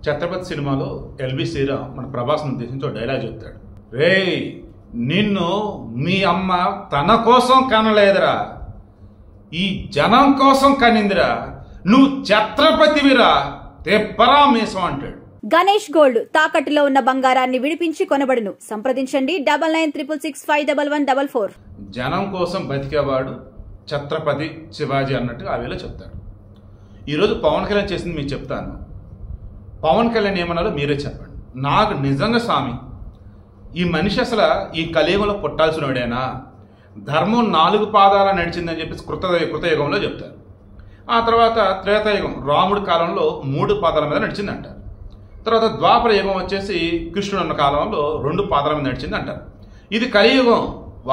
ఛత్రపతి సినిమాలో ఎల్బి శ్రీరామ్ మన ప్రభాస్ని ఉద్దేశించి ఒక డైలాగ్ చెప్తాడు. రేయ్, నిన్ను మీ అమ్మ తన కోసం కనలేదురా, ఈ జనం కోసం కనిందిరా, నువ్వు ఛత్రపతివిరా, తెప్పరా మీసం అంటాడు. గణేష్ గోల్డ్ తాకట్టులో ఉన్న బంగారాన్ని విడిపించి కొనబడును. సంప్రదించండి 9966651144. జనం కోసం బతికేవాడు ఛత్రపతి శివాజీ అన్నట్టుగా ఆ వేళ చెప్తాడు. ఈరోజు పవన్ కళ్యాణ్ చేసింది మీకు చెప్తాను. పవన్ కళ్యాణ్ ఏమన్నారో మీరే చెప్పండి. నాకు నిజంగా స్వామి, ఈ మనిషి అసలు ఈ కలియుగంలో పుట్టాల్సినోడేనా? ధర్మం 4 పాదాల నడిచిందని చెప్పేసి కృతయుగంలో చెప్తారు. ఆ తర్వాత త్రేతాయుగం రాముడి కాలంలో 3 పాదాల మీద నడిచింది అంటారు. తర్వాత ద్వాపర యుగం వచ్చేసి కృష్ణుడు ఉన్న కాలంలో 2 పాదాల మీద నడిచింది అంటారు. ఇది కలియుగం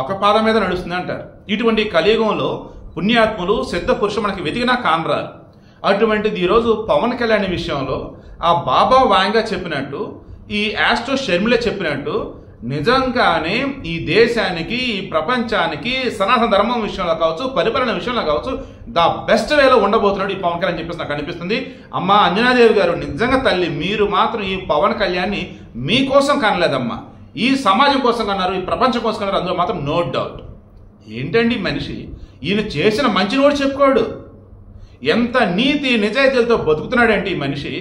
1 పాదం మీద నడుస్తుంది అంటారు. ఇటువంటి కలియుగంలో పుణ్యాత్ములు సిద్ధ పురుషులు మనకి వెతికినా కానరారు. అటువంటిది ఈరోజు పవన్ కళ్యాణ్ విషయంలో ఆ బాబా వాంగా చెప్పినట్టు, ఈ ఆస్ట్రో షర్మిల చెప్పినట్టు నిజంగానే ఈ దేశానికి, ఈ ప్రపంచానికి, సనాతన ధర్మం విషయంలో కావచ్చు, పరిపాలన విషయంలో కావచ్చు ద బెస్ట్ వేలో ఉండబోతున్నాడు ఈ పవన్ కళ్యాణ్ చెప్పేసి నాకు అనిపిస్తుంది. అమ్మ అంజనాదేవి గారు, నిజంగా తల్లి, మీరు మాత్రం ఈ పవన్ కళ్యాణ్ని మీకోసం కనలేదమ్మా, ఈ సమాజం కోసం కన్నారు, ఈ ప్రపంచం కోసం కన్నారు, అందులో మాత్రం నో డౌట్. ఏంటండి మనిషి, ఈయన చేసిన మంచిని కూడా చెప్పుకోడు. ఎంత నీతి నిజాయితీలతో బతుకుతున్నాడంటే ఈ మనిషి.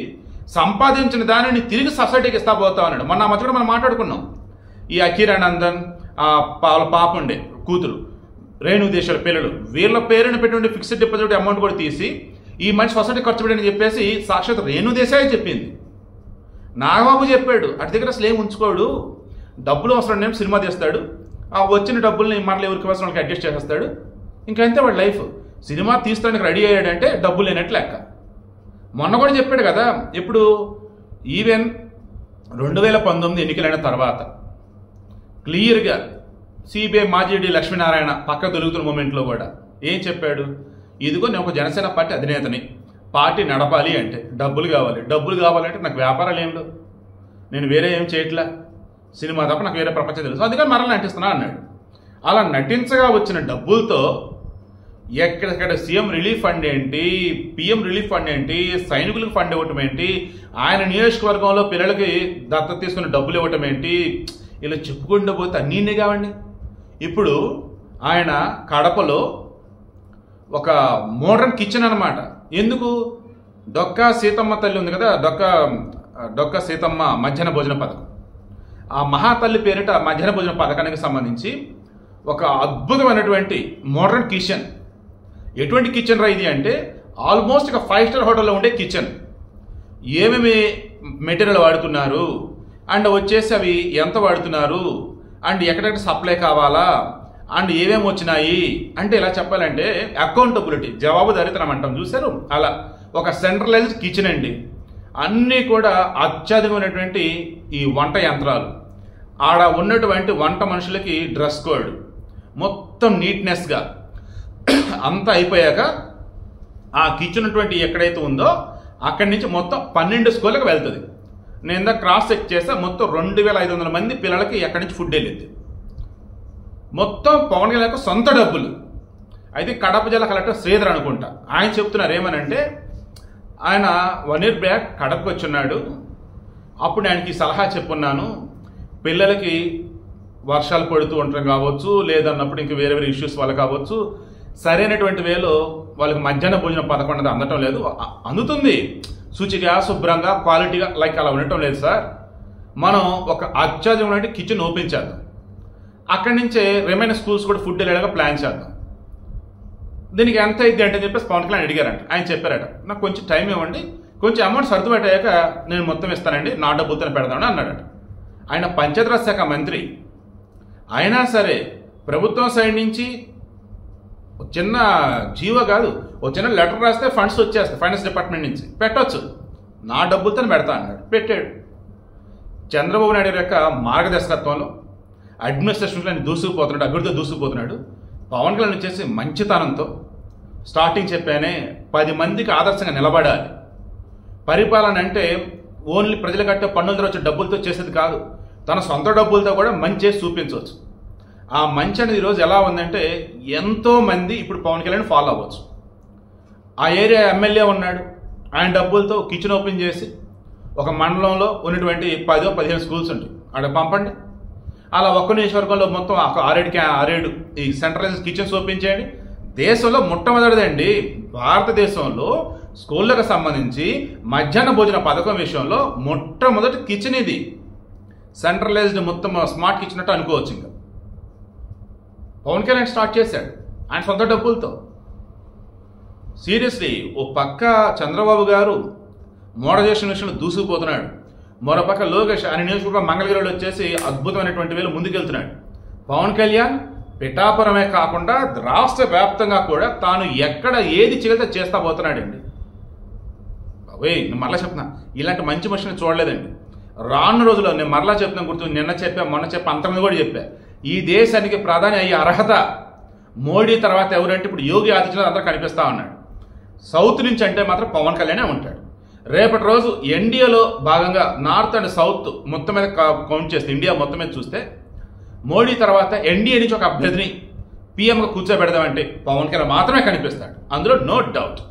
సంపాదించిన దానిని తిరిగి సొసైటీకి ఇస్తా పోతా ఉన్నాడు. మొన్న మధ్య కూడా మనం మాట్లాడుకున్నాం. ఈ అఖీరానందన్ వాళ్ళ పాప ఉండే కూతురు రేణుదేశాల పిల్లలు, వీళ్ళ పేరుని పెట్టి ఫిక్స్డ్ డిపాజిట్ అమౌంట్ కూడా తీసి ఈ మనిషి సొసైటీ ఖర్చు పెట్టని చెప్పేసి సాక్షాత్ రేణుదేశాయే చెప్పింది. నాగబాబు చెప్పాడు, అటు దగ్గర అసలు ఏం ఉంచుకోడు, డబ్బులు అవసరం నేను సినిమా తీస్తాడు, ఆ వచ్చిన డబ్బుల్ని మరలా ఎవరికి అవసరం వాళ్ళకి అడ్జస్ట్ చేసేస్తాడు, ఇంకంతే వాడి లైఫ్. సినిమా తీస్తానికి రెడీ అయ్యాడంటే డబ్బులు లేనట్టు లెక్క. మొన్న కూడా చెప్పాడు కదా, ఇప్పుడు ఈవెన్ 2019 ఎన్నికలైన తర్వాత క్లియర్గా సిబిఐ మాజీ లక్ష్మీనారాయణ పక్క దొరుకుతున్న మూమెంట్లో కూడా ఏం చెప్పాడు? ఇదిగో నేను ఒక జనసేన పార్టీ అధినేతని, పార్టీ నడపాలి అంటే డబ్బులు కావాలి, డబ్బులు కావాలంటే నాకు వ్యాపారాలు ఏం లేవు, నేను వేరే ఏం చేయట్లా, సినిమా తప్ప నాకు వేరే ప్రపంచం తెలుసు, అందుకని మరలా నటిస్తున్నా అన్నాడు. అలా నటించగా వచ్చిన డబ్బులతో ఎక్కడెక్కడ సీఎం రిలీఫ్ ఫండ్ ఏంటి, పిఎం రిలీఫ్ ఫండ్ ఏంటి, సైనికులకు ఫండ్ ఇవ్వటం ఏంటి, ఆయన నియోజకవర్గంలో పిల్లలకి దత్తత తీసుకుని డబ్బులు ఇవ్వటం ఏంటి, ఇలా చెప్పుకుంటూ పోతే అన్నీ కావండి. ఇప్పుడు ఆయన కడపలో ఒక మోడర్న్ కిచెన్ అనమాట. ఎందుకు? డొక్కా సీతమ్మ తల్లి ఉంది కదా, డొక్కా సీతమ్మ మధ్యాహ్న భోజన పథకం, ఆ మహాతల్లి పేరిట మధ్యాహ్న భోజన పథకానికి సంబంధించి ఒక అద్భుతమైనటువంటి మోడర్న్ కిచెన్. ఎటువంటి కిచెన్ రా ఇది అంటే ఆల్మోస్ట్ ఒక 5 స్టార్ హోటల్లో ఉండే కిచెన్. ఏమేమి మెటీరియల్ వాడుతున్నారు అండ్ వచ్చేసి అవి ఎంత వాడుతున్నారు అండ్ ఎక్కడెక్కడ సప్లై కావాలా అండ్ ఏమేమి వచ్చినాయి అంటే, ఇలా చెప్పాలంటే అకౌంటబిలిటీ, జవాబుదారీతనం అంటాం చూసారు, అలా ఒక సెంట్రలైజ్డ్ కిచెన్ అండి. అన్నీ కూడా అత్యాధునికమైనటువంటి ఈ వంట యంత్రాలు, ఆడ ఉన్నటువంటి వంట మనుషులకి డ్రెస్ కోడ్, మొత్తం నీట్నెస్గా అంతా అయిపోయాక ఆ కిచెన్ ఉన్నటువంటి ఎక్కడైతే ఉందో అక్కడి నుంచి మొత్తం 12 స్కూళ్ళకి వెళ్తుంది. నేను ఇందాక క్రాస్ చెక్ చేస్తే మొత్తం 2500 మంది పిల్లలకి ఎక్కడి నుంచి ఫుడ్ వెళ్ళింది. మొత్తం పవన్ కళ్యాణ్ సొంత డబ్బులు. అయితే కడప జిల్లా కలెక్టర్ శ్రీధర్ అనుకుంటా, ఆయన చెప్తున్నారు ఏమనంటే, ఆయన 1 year బ్యాక్ కడపకు వచ్చున్నాడు, అప్పుడు ఆయనకి సలహా చెప్పున్నాను, పిల్లలకి వర్షాలు పడుతూ ఉండటం కావచ్చు, లేదన్నప్పుడు ఇంక వేరే వేరే ఇష్యూస్ వల్ల కావచ్చు, సరైనటువంటి వేలో వాళ్ళకి మధ్యాహ్న భోజన పథకం అనేది అందటం లేదు. అందుతుంది శుచిగా, శుభ్రంగా, క్వాలిటీగా, లైక్ అలా ఉండటం లేదు సార్. మనం ఒక అత్యాధునికమైన కిచెన్ ఓపెన్ చేద్దాం, అక్కడి నుంచే రిమైనింగ్ స్కూల్స్ కూడా ఫుడ్ వెళ్ళేలాగా ప్లాన్ చేద్దాం. దీనికి ఎంత అయింది అంటే చెప్పేసి పవన్ కళ్యాణ్ అడిగారంట. ఆయన చెప్పారట, నాకు కొంచెం టైం ఇవ్వండి, కొంచెం అమౌంట్ సర్దుపెట్టాక నేను మొత్తం ఇస్తానండి, నా డబ్బులతో పెడతామని అన్నాడట. ఆయన పంచాయతీరాజ్ శాఖ మంత్రి అయినా సరే ప్రభుత్వం సైడ్ నుంచి చిన్న జీవో కాదు, ఒక చిన్న లెటర్ రాస్తే ఫండ్స్ వచ్చేస్తాయి ఫైనాన్స్ డిపార్ట్మెంట్ నుంచి, పెట్టవచ్చు, నా డబ్బులతో పెడతా అన్నాడు, పెట్టాడు. చంద్రబాబు నాయుడు యొక్క మార్గదర్శకత్వంలో అడ్మినిస్ట్రేషన్లో ఆయన దూసుకుపోతున్నాడు, అభివృద్ధి దూసుకుపోతున్నాడు. పవన్ కళ్యాణ్ వచ్చేసి మంచితనంతో స్టార్టింగ్ చెప్పానే 10 మందికి ఆదర్శంగా నిలబడాలి. పరిపాలన అంటే ఓన్లీ ప్రజలు కట్టే పన్నులతో వచ్చే డబ్బులతో చేసేది కాదు, తన సొంత డబ్బులతో కూడా మంచి చేసి చూపించవచ్చు. ఆ మంచి అనేది ఈరోజు ఎలా ఉందంటే ఎంతోమంది ఇప్పుడు పవన్ కళ్యాణ్ ఫాలో అవ్వచ్చు. ఆ ఏరియా ఎమ్మెల్యే ఉన్నాడు, ఆయన డబ్బులతో కిచెన్ ఓపెన్ చేసి ఒక మండలంలో ఉన్నటువంటి 10-15 స్కూల్స్ ఉంటాయి, అక్కడ పంపండి. అలా ఒక్క నియోజకవర్గంలో మొత్తం 6 ఈ సెంట్రలైజ్ కిచెన్స్ ఓపెన్ చేయండి. దేశంలో మొట్టమొదటిదండి, భారతదేశంలో స్కూళ్ళకు సంబంధించి మధ్యాహ్న భోజన పథకం విషయంలో మొట్టమొదటి కిచెన్ ఇది. సెంట్రలైజ్డ్ మొత్తం స్మార్ట్ కిచెన్ అట్టు అనుకోవచ్చు. ఇంకా పవన్ కళ్యాణ్ స్టార్ట్ చేశాడు ఆయన సొంత డబ్బులతో. సీరియస్లీ ఓ పక్క చంద్రబాబు గారు మోడరేషన్ విషయంలో దూసుకుపోతున్నాడు, మరో పక్క లోకేష్ ఆయన నియోజకవర్గం మంగళగిరిలో వచ్చేసి అద్భుతమైనటువంటి వేలు ముందుకెళ్తున్నాడు. పవన్ కళ్యాణ్ పిఠాపురమే కాకుండా రాష్ట్ర వ్యాప్తంగా కూడా తాను ఎక్కడ ఏది చేస్తే చేస్తా పోతున్నాడండి. నేను మరలా చెప్తున్నా, ఇలాంటి మంచి మనిషిని చూడలేదండి. రానున్న రోజుల్లో నేను మరలా చెప్తున్నాను, గుర్తు నిన్న చెప్పా, మొన్న చెప్పా, అంతమంది కూడా చెప్పా, ఈ దేశానికి ప్రధాని అయ్యే అర్హత మోడీ తర్వాత ఎవరంటే ఇప్పుడు యోగి ఆదిత్యనాథ్ అందరూ కనిపిస్తా ఉన్నాడు. సౌత్ నుంచి అంటే మాత్రం పవన్ కళ్యాణే ఉంటాడు. రేపటి రోజు ఎన్డీఏలో భాగంగా నార్త్ అండ్ సౌత్ మొత్తం మీద కౌంట్ చేస్తే, ఇండియా మొత్తం మీద చూస్తే మోడీ తర్వాత ఎన్డీఏ నుంచి ఒక అభ్యర్థిని పీఎంగా కూర్చోబెడదామంటే పవన్ కళ్యాణ్ మాత్రమే కనిపిస్తాడు, అందులో నో డౌట్.